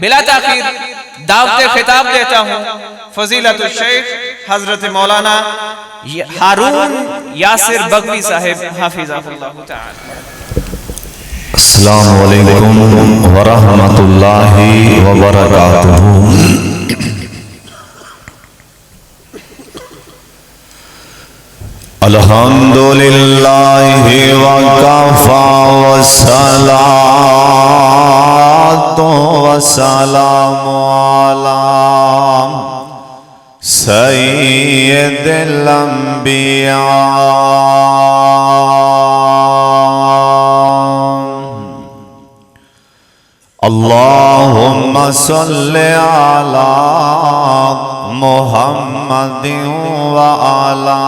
بلا تاخیر دعوت خطاب دیتا ہوں فضیلت الشیخ حضرت مولانا ہارون یاسر بغوی صاحب حافظہ اللہ تعالی۔ السلام علیکم ورحمۃ اللہ وبرکاتہ۔ الحمدللہ وکفی والصلاۃ والسلام علی سید الانبیاء۔ اللہم صل علی محمد وعلی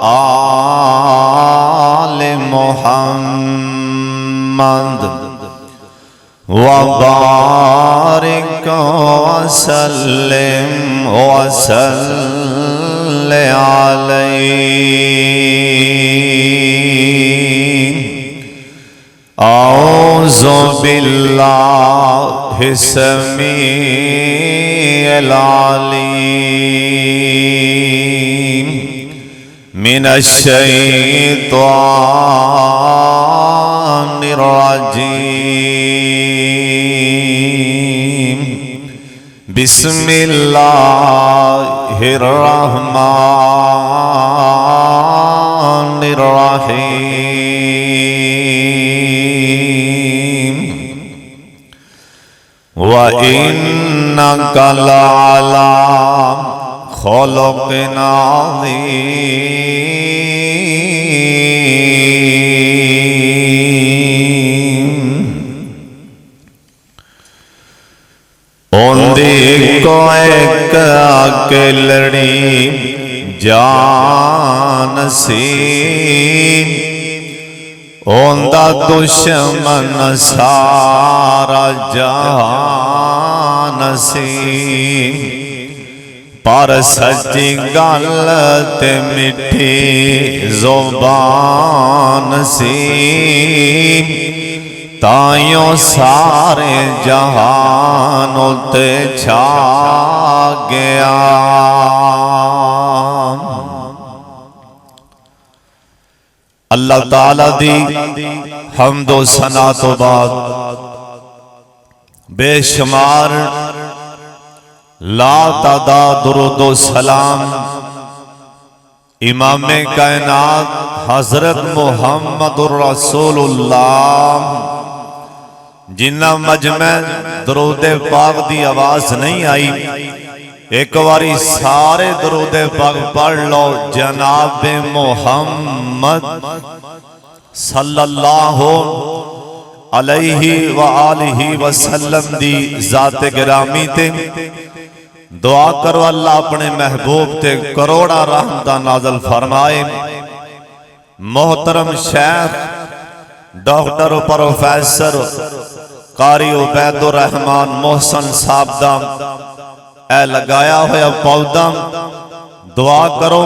آل محمد وبارک وسلم وصل علیہ۔ اعوذ باللہ السمیع العلیم من الشیطان الرجیم۔ بسم اللہ الرحمن الرحیم۔ وَإِنَّكَ لَعَلَىٰ خُلُقٍ عَظِيمٍ۔ اوندی کو ایک اکیلڑی جان سی، اوندا دشمن سارا جہان سی، پر سچی گل تے میٹھی زبان سی، تائیوں سارے جہان تے چھا گیا۔ اللہ تعالیٰ دی حمد و ثنا تو بعد بے شمار لا تعداد درود و سلام امام کائنات حضرت محمد الرسول اللہ، جنہ مجمع درود پاک دی آواز نہیں آئی، ایک باری سارے درود پاک پڑھ لو۔ جناب محمد صلی اللہ علیہ وآلہ وسلم دی ذات گرامی تے دعا کرو اللہ اپنے محبوب تے کروڑا رحمتہ نازل فرمائے۔ محترم شیخ ڈاکٹر و پروفیسر قاری عبید الرحمن محسن صاحب دا اے لگایا ہویا پودا، دعا کرو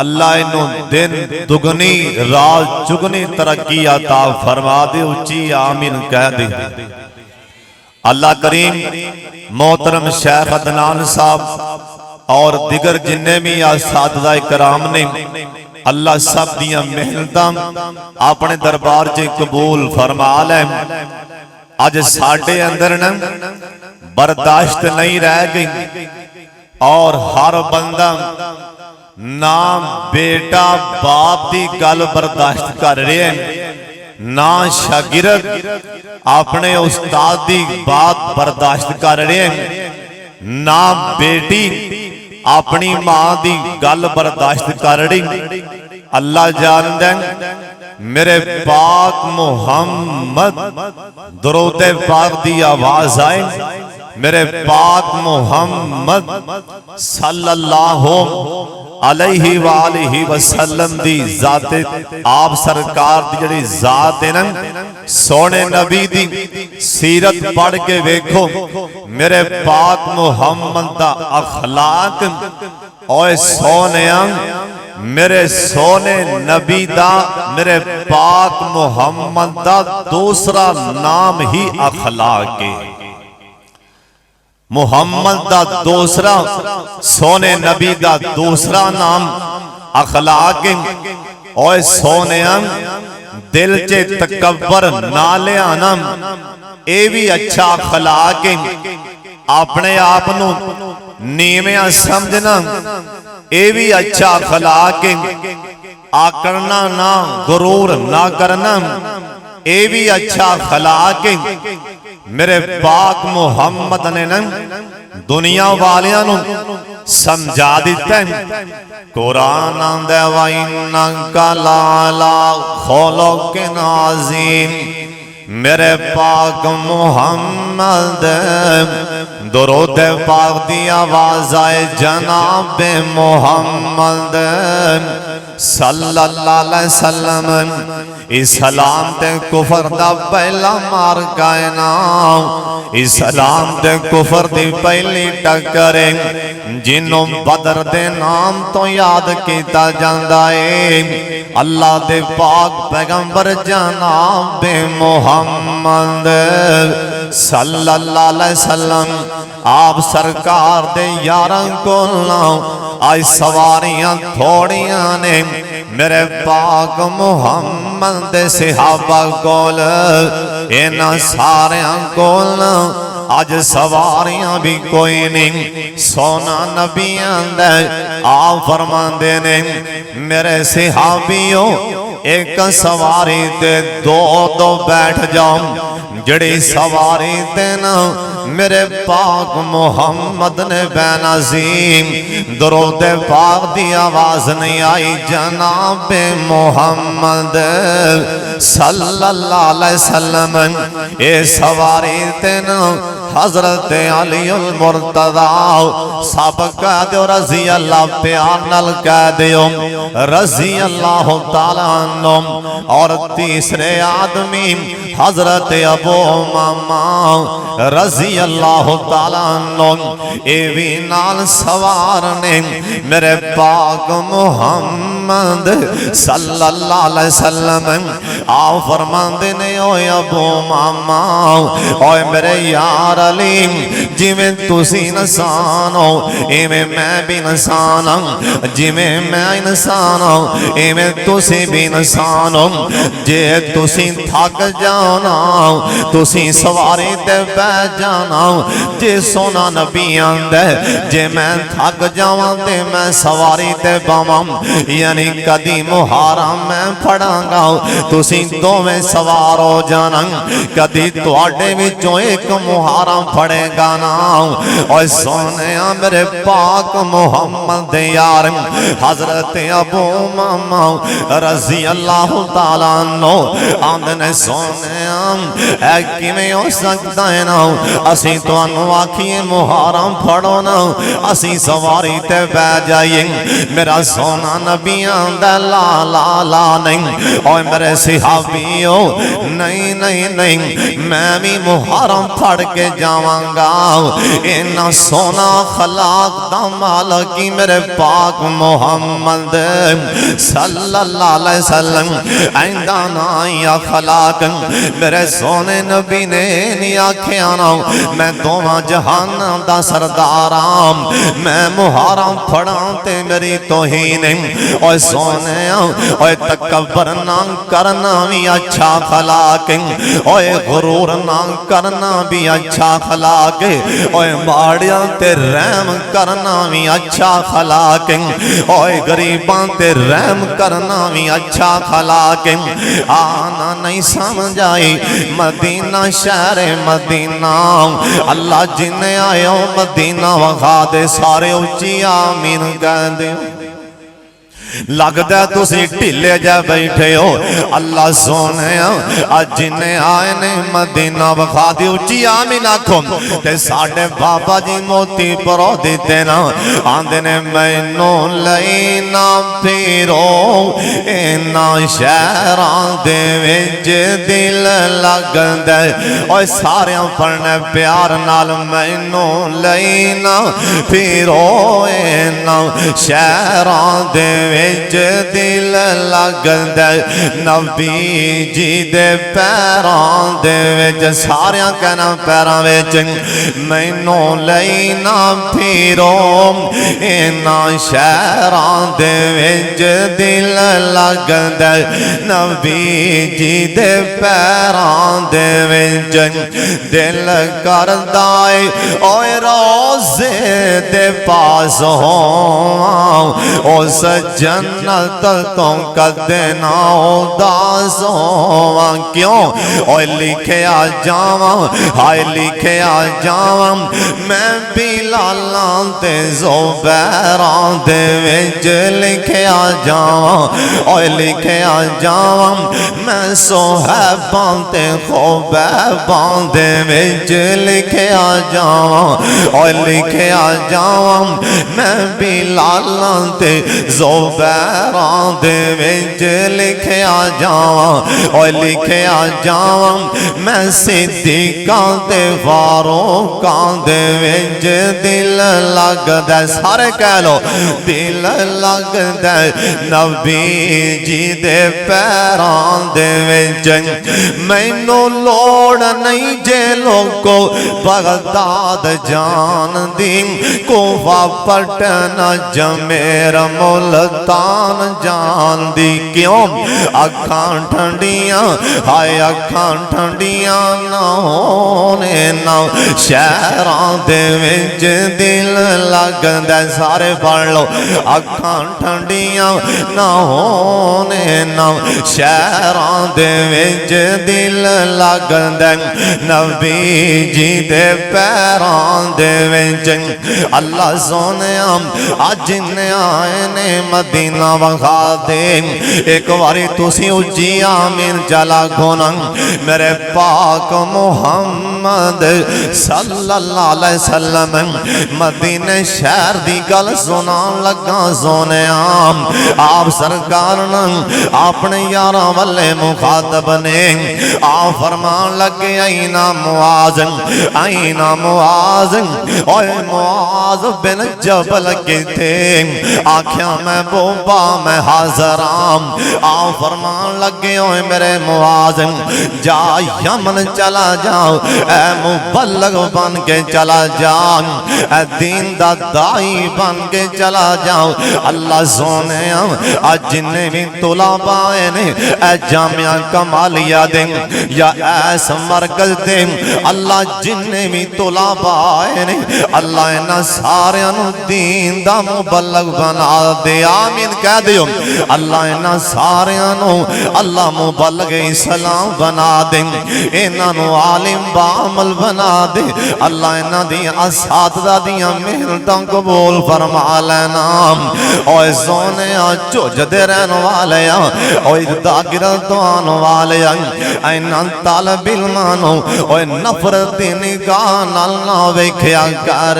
اللہ انہوں دن دگنی رات چگنی ترقی عطا فرما دے، اچھی آمین کہہ دے۔ اللہ کریم محترم شیخ عدنان صاحب اور دیگر جنہیں بھی اساتذہ کرام نے اللہ سب دیاں محنتاں اپنے دربار سے قبول فرما لے۔ آج ساڑھے اندر برداشت نہیں رہ گئی، اور ہر بندہ نام بیٹا باپ دی گل برداشت کر رہے ہیں، نہ شاگرد اپنے استاد دی بات برداشت کر رہے ہیں، نہ بیٹی اپنی ماں دی گل برداشت کر رہی۔ اللہ جان دیں میرے پاک محمد درود پاک دی آواز آئے، میرے پاک محمد صلی اللہ علیہ وآلہ وسلم دی ذات آپ سرکار دی جڑی ذات ہے نا، سونے نبی دی سیرت پڑھ کے ویکھو، میرے پاک محمد دا اخلاق، اوے سونیاں میرے سونے نبی دا میرے پاک محمد دا دوسرا نام ہی اخلاق ہے۔ محمد دا دوسرا سونے نبی دا دوسرا نام اخلاق اور سونے دل چے تکبر نہ لے آنا اے بھی اچھا اخلاق اپنے آپ نو نیویاں سمجھنا اے بھی اچھا اخلاق آکڑنا نہ غرور نہ کرنا اے بھی اچھا اخلاق میرے پاک محمد نے دنیا والیاں نو سمجھا دیتا ہے قرآن آندے وَإِنَّكَ لَعَلَىٰ خُلُقٍ عَظِيمٍ میرے پاک محمد درود پاک دی آواز آئے جناب محمد صلی اللہ علیہ وسلم اسلام تے کفر دا پہلا مار کائنا اسلام تے کفر دی پہلی ٹکرے جنوں بدر دے نام تو یاد کیتا جاندہ ہے اللہ دے پاک پیغمبر جناب محمد صلی اللہ علیہ وسلم آپ سرکار دے یاران کو لاؤ آئی سواریاں تھوڑیاں نے میرے پاک محمد دے صحابہ کول اینا ساریاں کول آج سواریاں بھی کوئی نہیں سونا نبیاں دے آپ فرمان دینے میرے صحابیوں ایک سواری تے دو بیٹھ جاؤں جڑی سواری دینا میرے پاک محمد نے بین عظیم درود پاک دی آواز نہیں آئی جناب محمد صلی اللہ علیہ وسلم اے سواری دینا حضرت علی المرتضی سابق کہہ دیو رضی اللہ پیار نل کہہ دیو رضی اللہ تعالیٰ عنہ اور تیسرے آدمی حضرت ابو امامہ رضی اللہ تعالیٰ عنہ اے بھی نال سوارنے میرے پاک محمد صلی اللہ علیہ وسلم آؤ فرمان دینے اوے ابو امامہ اوے میرے یار علیم جی میں تسی انسان ہو اے میں بھی انسان ہوں جی میں انسان ہوں اے میں تسی بھی انسان ہوں جے تسی تھک جانا تسی سواری تے بیٹھ جانا جے سونا نبی آندے جے میں تھک جاواں تے میں سواری تے باواں یعنی کدی مہارا میں پھڑاں گا تسی دو میں سوار ہو جانا کدی تواڈے وچوں ایک مہارا پھڑے گا نا اور سونے میرے پاک محمد یار حضرت ابو امامہ رضی اللہ تعالیٰ عنہ آندنے سونے اے کیویں ہو سکتا ہے نا اسی تو انو آکھیے محرم پھڑو نا اسی سواری تے بیٹھ جائیں میرا سونا نبی آندے لا لا لا نہیں اور میرے صحابیوں نہیں نہیں نہیں میں بھی محرم پھڑ کے جاواں گا اینا سونا خلاق دا مالکی میرے پاک محمد صلی اللہ علیہ وسلم آئندہ نایا خلاق میرے سونے نبی نے نہیں آکھیانا میں دوہاں جہان دا سردارام میں محرم پھڑانتے میری توہین اور سونے اور تکبر نہ کرنا بھی اچھا خلاق اور غرور نہ کرنا بھی اچھا خلاق اور ماڑیاں تے رحم کرنا بھی اچھا خلاق اور غریباں تے رحم کرنا بھی اچھا خلاق آنا نہیں سمجھائی مدینہ شہر مدینہ اللہ جنہیں آئے ہو مدینہ وغا دے سارے اچھی آمین کہہ دے لگتا ہے تسی ٹھلے جا بیٹھے ہو اللہ سونے آج جنہیں آئے نے مدینہ بخا دی اچھی آمین آکھوں تے ساڑھے بابا جی موتی پرو دیتے نا آندے نے مینوں لینا پھرو اینا شہران دے وچ دل لگ دے اور سارے پڑھنے پیار نال مینوں لینا پھرو اینا شہران دے وچ دل لگدا نبی جی دے پیراں دے وچ ساریاں کہنا پیراں وچ مینوں لئی نہ پھرو انہاں شہراں دے وچ دل لگدا نبی جی دے پیراں دے وچ دل کردا اے اوے روزے دے پاس ہوں اس جنت تو کدے نہ اداس ہوں کیوں اوے لکھیا جاواں ہائے لکھیا جاواں میں بلالاں تے زبیراں دے وچ لکھیا جاواں اوے لکھیا جاواں میں صہیباں تے خبیباں دے وچ لکھیا جاواں اوے لکھیا جاواں میں بلالاں تے زبیراں دے وچ لکھیا جاواں اوے لکھیا جاواں میں صدیقاں تے فاروقاں دے وچ دل لگدا سارے کہہ لو دل لگدا نبی جی دے پیراں دے وچ مینوں لوڑ نہیں جے لوگو بغداد جان دی کوفہ پٹنہ جمیر ملتان جان دی کیوں اکھاں ٹھنڈیاں ہائے اکھاں ٹھنڈیاں نہ ہونے نہ شہراں دے وچ دل لگدا سارے پڑھ لو اکھاں ٹھنڈیاں نہ ہونے نہ شہراں دے وچ دل لگدا نبی جی دے پیراں دے وچ اللہ سونیا اج نے آئے نے مدینہ وکھا دے ایک واری تسی اچھی آمین چلا گھونا میرے پاک محمد صلی اللہ علیہ وسلم مدینہ شہر دی گل سنان لگا سونیا آپ سرکارنا اپنے یاراں والے مخاطب نے آپ فرمان لگے اینا معاذ اینا معاذ اوے معاذ بن جبل کے تھے آنکھیاں میں بوبا میں حاضرام آپ فرمان لگے اوے میرے معاذ جا یمن چلا جاؤ اے مبلغ بن کے چلا جاؤ اے دین دا دائی بن کے چلا جاؤ اللہ سونے آج جنہیں بھی طلبہ نے اے جامعہ کمالیہ دیں یا ایس مرکز دیں اللہ جنہیں بھی طلبہ نے اللہ انہا سارے انہوں دین دا مبلغ بنا دے آمین کہہ دیو اللہ انہا سارے انہوں اللہ مبلغ اسلام بنا دے انہوں عالم بعمل بنا دے اللہ انہا دی اساتذہ دیا محنتاں قبول فرما لینا اوہ سونے آچو جدے رہن والے اوہ داگردوان والے اینہ طالب علمانو اوہ نفرت نگاہ اللہ ویکھیا کر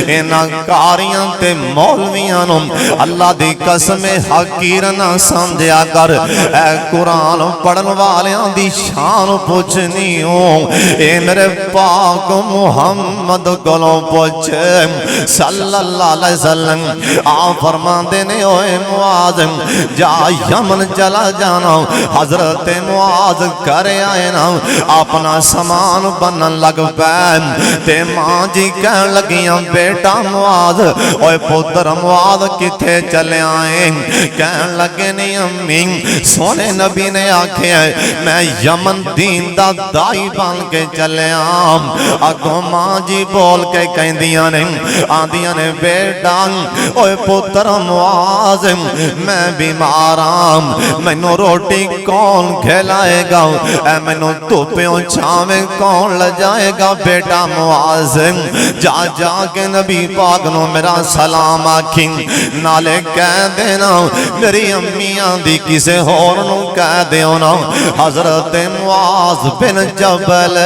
انہا کاریاں تے مولویانو اللہ دی قسم حقیر نہ سمجھیا کر اے قرآن پڑھن والیاں دی شان پوچھنی ہوں اے میرے پاک محمد کلوں پوچھ صلی اللہ علیہ وسلم آپ فرمان دینے ہوئے معاذ جا یمن چلا جانا حضرت معاذ کرے آئے نا اپنا سامان بنن لگ پین تے ماں جی کہن لگیاں بیٹا معاذ اوے پتر معاذ کتے چلے آئیں کہن لگے نہیں امین سونے نبی نے آکھے میں یمن دین دا دائی بن کے چلے آم اگو ماں جی بول کے کہیں دیا نہیں آدھیا نے بیٹا اوے پتر معاذ میں بیمارام میں نو روٹی کون کھلائے گا اے میں نو توپیوں چھاویں کون لجائے گا بیٹا معاذ جا جا کے نبی پاک نو میرا سلام آکھیں نالے کہہ دینا میری امیاں دی کسے اور نو کہہ دینا حضرت معاذ بن جبل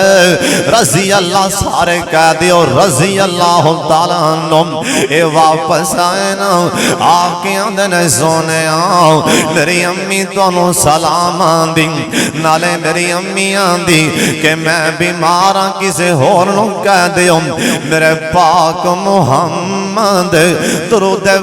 رضی اللہ سارے کہہ دیو رضی اللہ تعالیٰ عنہ اے واپس آئے نا آکے اندن سونے آؤ میری امی تو سلام آن دی نالے میری امی آن دی کہ میں بیماراں کسے اور نو کہہ دیو میرے پاک محمد درود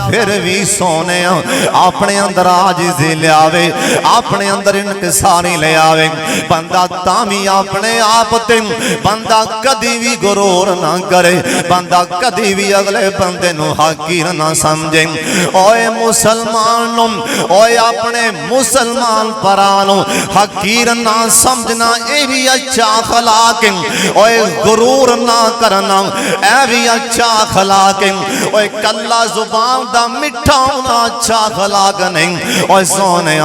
پھر بھی سونے اپنے اندر عاجزی لے آوے اپنے اندر انکساری لے آوے بندہ تامی اپنے آپ تے بندہ کدی بھی غرور نہ کرے بندہ کدی بھی اگلے بندے نو حقیر نہ سمجھے اوے مسلمانوں اوے اپنے مسلمان پرانوں حقیر نہ سمجھنا اے بھی اچھا اخلاق اوے غرور نہ کرنا اے بھی اچھا اخلاق اوے کلا زبان دا مٹھا ہونا اچھا اخلاق نہیں اوے سونے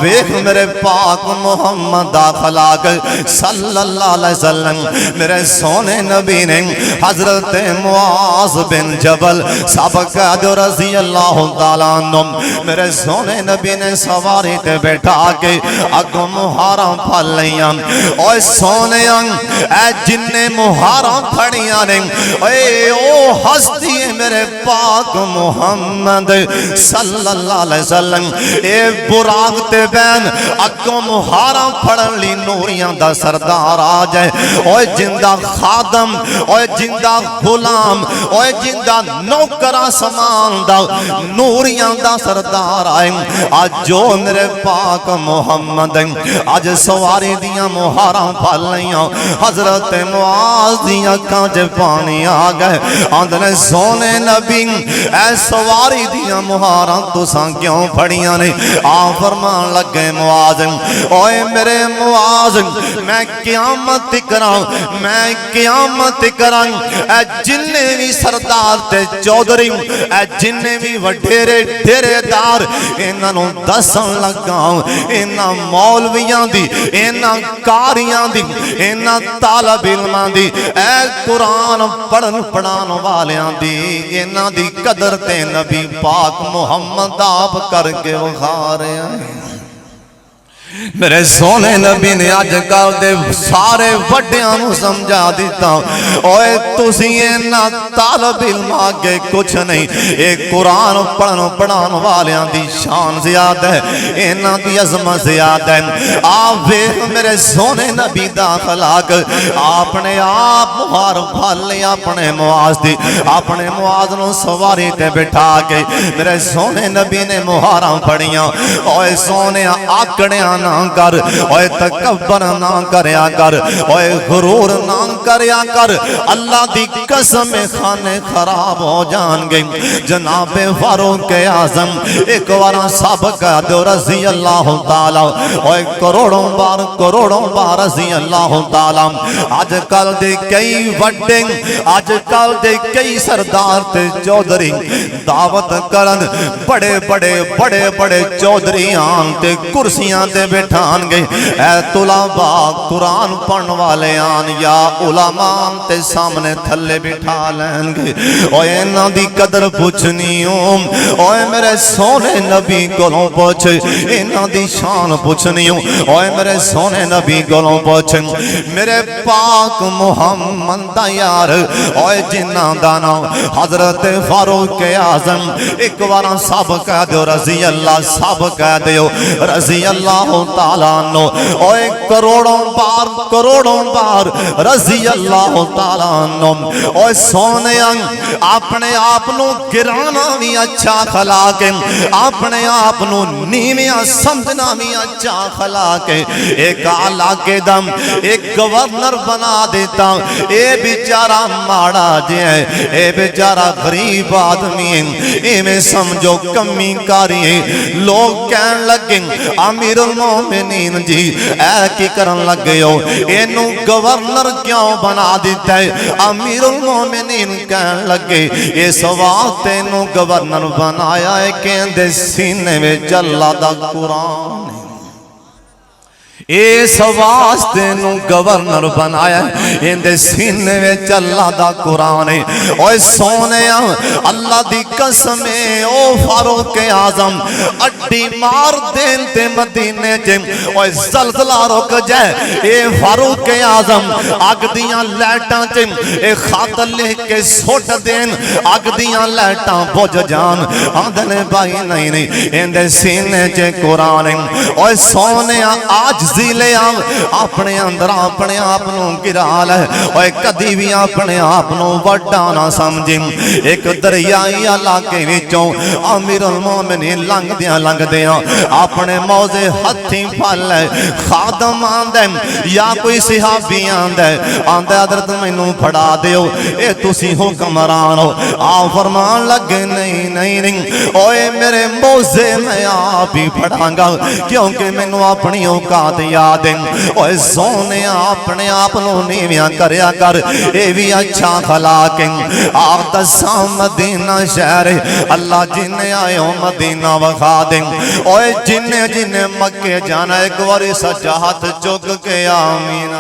ویکھ میرے پاک محمد اخلاق صلی اللہ علیہ وسلم میرے سونے نبی نے حضرت معاذ بن جبل سابقہ جو رضی اللہ تعالیٰ عنہ میرے سونے نبی نے سواری تے بیٹھا کے اگو مہاراں پھل لیاں اوے سونے اے جننے مہاراں پھڑیاں نے اے او ہستی میرے پاک محمد صلی اللہ علیہ وسلم اے براغ تے بین اگو مہاراں پھڑن لی نوریاں دا سردار آ جائے اوے جندہ خادم اوے جندہ غلام اوے جندہ نوکرہ سامان دا نوریاں دا سردار آئیں آج جو میرے پاک محمد آج سواری دیاں مہاراں پھل لیاں حضرت معاذ دیاں کانچ پانی آگئے آندھنے سونے نبی اے سواری دیاں مہاراں تو ساں کیوں پھڑیاں نے فرمان لگے معاذ اوے میرے معاذ میں قیامت کران میں قیامت کران اے جننے بھی سردار تے چودھری اے جننے بھی وڈھیرے ڈھیرے دار انہوں دسن لگاؤں انہاں مولویاں دی انہاں کاریاں دی انہاں طالب علمان دی اے قرآن پڑھن پڑھان والیاں دی انہاں دی قدر تے نبی پاک محمد آپ کر کے وخا رہے ہیں میرے سونے نبی نے آج کل دے سارے وڈیاں نو سمجھا دیتا اوے تسی اینا طالب علم آگے کچھ نہیں ایک قرآن پڑھان والیاں دی شان زیادہ ہے اینا دی عظمت زیادہ ہے آوے میرے سونے نبی دا خلاق اپنے آپ مہار بھال لیا اپنے معاذ دی اپنے معاذ نو سواری تے بٹھا کے میرے سونے نبی نے مہاراں پڑھیاں اوے سونے آکڑیاں نہ کر اوے تکبر نہ کریا کر اوے غرور نہ کریا کر اللہ دی قسم خانے خراب ہو جان گئی جناب فاروق اعظم ایک وارا سابقہ دو رضی اللہ تعالی اوے کروڑوں بار رضی اللہ تعالی آج کل دے کئی وڈے آج کل دے کئی سردار تے چودھری دعوت کرن بڑے چودھریاں تے کرسیاں تے بیٹھان گے اے طلباء قرآن پڑھن والے آن یا علماء تے سامنے تھلے بٹھا لیں گے اوے انہاں دی قدر پوچھنی اوے میرے سونے نبی کولوں پوچھ انہاں دی شان پوچھنی اوے میرے سونے نبی کولوں پوچھ میرے پاک محمد دا یار اوے جنہاں دا نام حضرت فاروق اعظم ایک وارا سب کہہ دیو رضی اللہ سب کہہ دیو رضی اللہ تعالیٰ عنہ اوے کروڑوں بار رضی اللہ تعالیٰ عنہ اوے سونے اپنے آپنوں گرانا بھی اچھا خلاق ہے اپنے آپنوں نیمیاں سمجھنا بھی اچھا خلاق ہے ایک علاقے دم ایک گورنر بنا دیتا اے بیچارہ ماڑا جے ہے اے بیچارہ غریب آدمی ہے اے میں سمجھو کمی کاری ہے لوگ کہن لگیں امیر المومنین جی اے کی کرن لگ گئے ہو اینو گورنر کیوں بنا دیتا ہے امیر المومنین کہن لگ گئے اس وقت اینو گورنر بنایا ہے کہندے سینے میں جلا دا قرآن اس واسطے نو گورنر بنایا اندے سینے میں چلا دا قرآن اوے سونے اللہ دی قسم او فاروق اعظم اڈی مار دین تے مدینے جے اوے زلزلہ رک جائے اے فاروق اعظم اگ دیاں لیٹاں چے اے خط لے کے سوٹ دین اگ دیاں لیٹاں بوجھ جان آندھنے بھائی نہیں اندے سینے چے قرآن اوے سونے آج عاجزی لے آ اپنے اندر اپنے آپ نو گرا لے اوے کدی بھی اپنے آپ نو وڈا نہ سمجھ ایک دریائی علاقے وچوں امیر المومنین لنگ دیاں اپنے موزے ہتھیں پھل لے خادم آندے یا کوئی صحابی آندے حضرت مینوں پھڑا دیو اے تسی حکمران ہو آ فرمان لگے نہیں اوے میرے موزے میں آپ ہی پھڑاں گا کیونکہ مینوں اپنی اوقات یاد ہے اوے سونے اپنے آپ نو نیویاں کریا کر اے بھی اچھا خلاق ہے آپ دساں مدینہ شہر اللہ جنہیں آئے ہو مدینہ وخا دیں اوے جنہیں مکے جانا ایک واری سچا ہاتھ چک کے آمین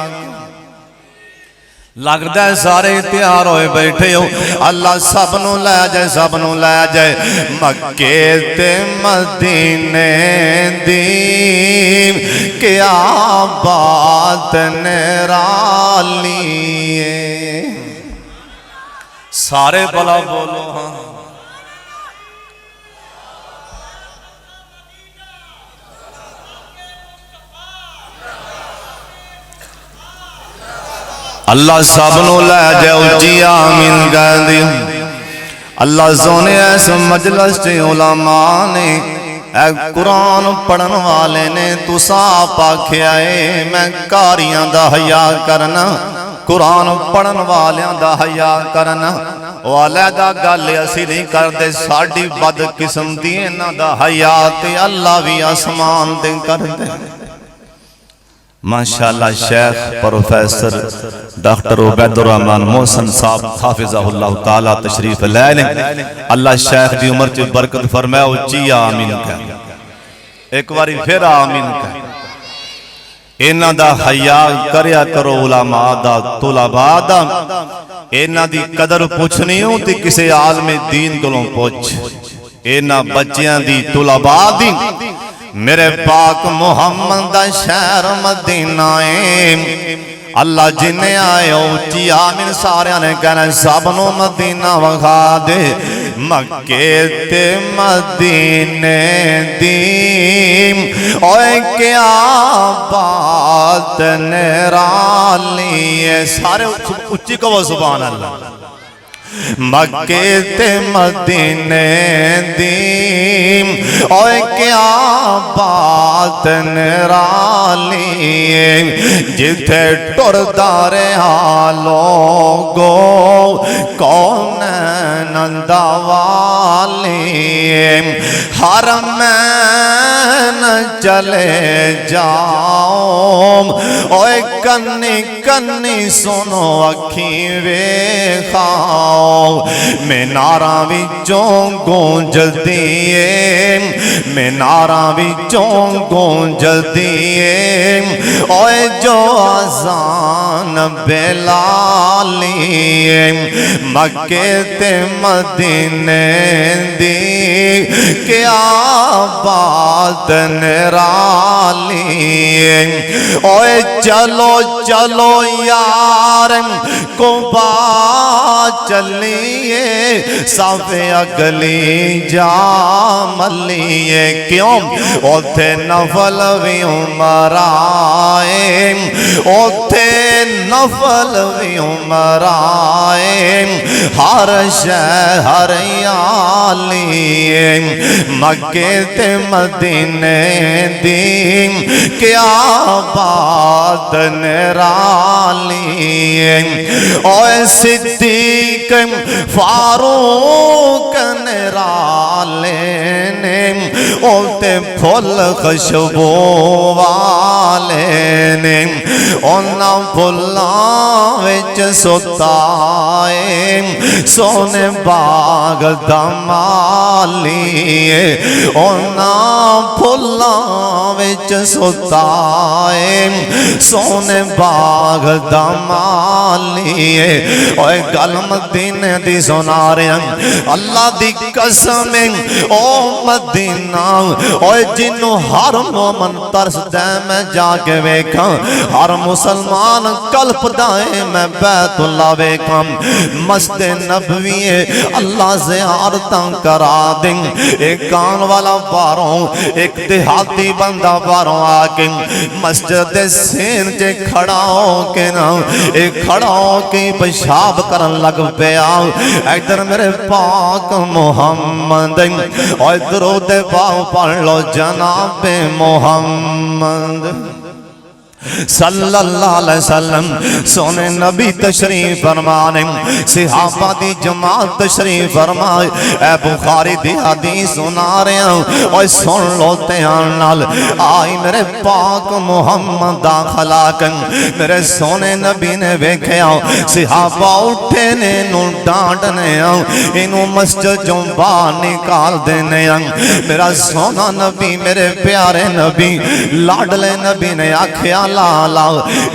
لگتا ہے سارے تیار ہوئے بیٹھے ہو اللہ سب نو لے جائے مکے تے مدینے دی کیا بات نرالی سارے بلا بولو ہاں اللہ سب نو لے جائے اچھی آمین کہہ دی اللہ سونے ایس مجلس سے علماء نے اے قرآن پڑھن والے نے تو صاحب آکھے آئے میں کاریاں دا حیاء کرنا قرآن پڑھن والیاں دا حیاء کرنا والدہ گالے اسی نہیں کر دے ساڑھی بد قسم دینا دا حیاء تے اللہ بھی آسمان دے کر دے ماشاءاللہ شیخ پروفیسر ڈاکٹر عبید الرحمن محسن صاحب حافظہ اللہ تعالیٰ تشریف لے لیں اللہ شیخ دی عمر چی برکت فرمائے اچھی آمین کہہ ایک باری پھر آمین کہہ اینا دا حیاء کریا کرو علماء دا طلباء دا اینا دی قدر پوچھنی ہوں تی کسے عالم دین کلوں پوچھ اینا بچیاں دی طلباء دی میرے پاک محمد دا شہر مدینہ اللہ جنہیں آئے اچھی آمین سارے نے کہنا سب نو مدینہ وخا دے مکے تے مدینے دیم اوے کیا بات نرالی ہے سارے اچھی کو سبحان اللہ مکے تے مدینے دیم اوے کیا بات نرالی جتھے ٹر دارے لوگو کون نندہ والی حرمین چلے جاؤں اوے کنی کنی سنو اکھیں وے خاؤ میناراں وچوں گونجل دیئے میناراں وچوں گونجل دیئے اوے جو آزان بلالی مکے تے مدینے دی کیا بات نرالی اوے چلو چلو یار کعبہ چلیے صاف اگلی جا ملیے کیوں اوتھے نفل بھی عمر آئے اوتھے نفل بھی عمر آئے ہر شہر یالی مکے تے مدینے دی کیا بات نرالی اوے صدیق فاروق نرالے نے اوتے پھول خوشبو والے نے اونا پھولاں وچ ستائے سونے باغ دمالی اونا پھولاں وچ ستائے سونے باغ دمالی اوے گل مدینے دی سنا رہے ہیں اللہ دی قسم او مدینہ اوے جنوں ہر مومن ترسدا میں جا کے ویکھاں ہر مسلمان کلپدا ہے میں بیت اللہ ویکھاں مسجد نبوی اللہ زیارتاں کرا دیں ایک کان والا باروں ایک دیہاتی بندہ باروں آ کے مسجد سین جے کھڑا ہو کے نا ایک کھڑا ہو کے پیشاب کرن لگ پیا ادھر میرے پاک محمد اور درود پاک پڑھ لو جناب محمد صلی اللہ علیہ وسلم سونے نبی تشریف فرمانے صحابہ دی جماعت تشریف فرمائے اے بخاری دی حدیث سنا رہے ہیں اور سن لو تیان نال آئی میرے پاک محمد داخلہ کن میرے سونے نبی نے ویکھیا صحابہ اٹھے نے انہوں ڈانٹنے انہوں مسجد جو باہر نکال دینے میرا سونا نبی میرے پیارے نبی لاڈلے نبی نے آکھیا لالا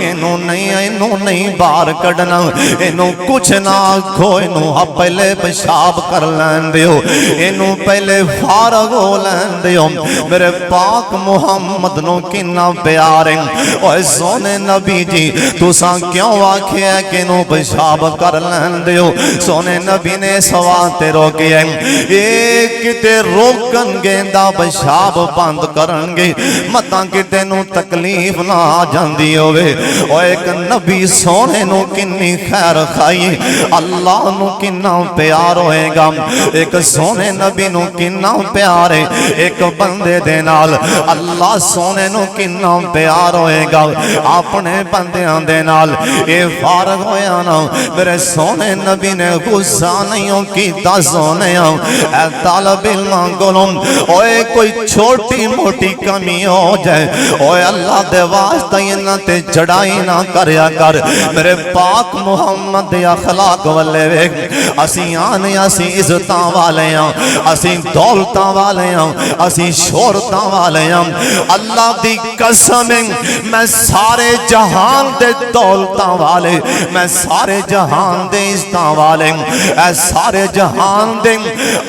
انہوں نہیں بار کڑنا انہوں کچھ نہ آکھو انہوں پہلے پیشاب کر لین دیو انہوں پہلے فارغ ہو لین دیو میرے پاک محمد نو کنا پیارے اوہ سونے نبی جی تو ساں کیوں آکھے ہے کہ انہوں پیشاب کر لین دیو سونے نبی نے سواتے روکے ہیں ایک کتے روکن گیندہ پیشاب بند کرنگے مطا کتے نو تکلیف نہ آ جاندی ہوئے اور ایک نبی سونے نو کنی خیر کھائی اللہ نو کنا پیار ہوئے گا ایک سونے نبی نو کنا پیارے ایک بندے دینال اللہ سونے نو کنا پیار ہوئے گا اپنے بندیاں دینال اے فارغ ہویا نا میرے سونے نبی نے غصہ نہیں ہوں کی سونے اے طالب علم گلوں اوے کوئی چھوٹی موٹی کمی ہو جائے اوے اللہ دے واسطہ نہ تے چڑھائی نہ کریا کر میرے پاک محمد دے اخلاق والے ویک اسی آنے اسی عزتاں والے ہیں اسی دولتاں والے ہیں اسی شہرتاں والے ہیں اللہ دی قسم میں سارے جہان دے دولتاں والے میں سارے جہان دے عزتاں والے اے سارے جہان دے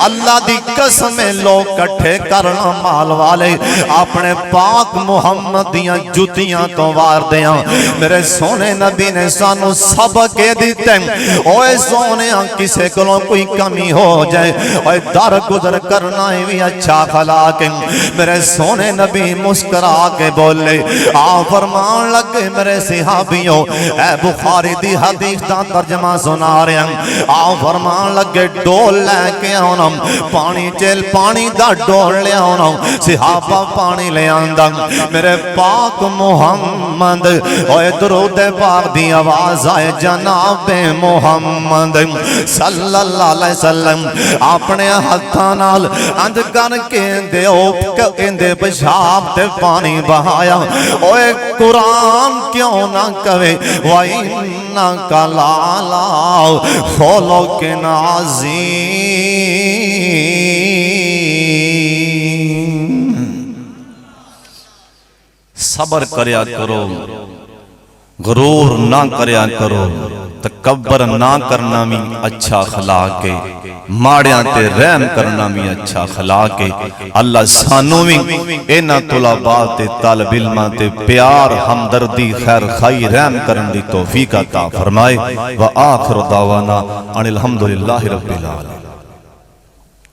اللہ دی قسم لوگ کٹھے کرنا مال والے اپنے پاک محمد دیاں جتیاں تو وار دیاں میرے سونے نبی نے سانو سبق دیتے اوے سونے کسے کلوں کوئی کمی ہو جائے اوے در گزر کرنا ہی بھی اچھا خلاق میرے سونے نبی مسکرا کے بولے آ فرمان لگے میرے صحابیوں اے بخاری دی حدیث دا ترجمہ سنا رہے ہیں آ فرمان لگے ڈول لے کے آنا پانی چل پانی دا ڈول لے آنا صحابہ پانی لے آندہ میرے پاک محمد اوہ درود پاک دی آواز آئے جناب محمد صلی اللہ علیہ وسلم اپنے ہتھانال اند کر کے اندے پیشاب تے پانی بہایا اوہ قرآن کیوں نہ کہے وَإِنَّكَ لَعَلَىٰ خُلُقٍ عَظِيمٍ صبر کریا کرو غرور نہ کریا کرو تکبر نہ کرنا بھی اچھا اخلاق ہے ماڑیاں تے رحم کرنا بھی اچھا اخلاق ہے اللہ سانو بھی اینا طلباء تے طالب علماں تے پیار ہمدردی خیر خائی رحم کرن دی توفیق عطا فرمائے وآخر دعوانا ان الحمدللہ رب العالمین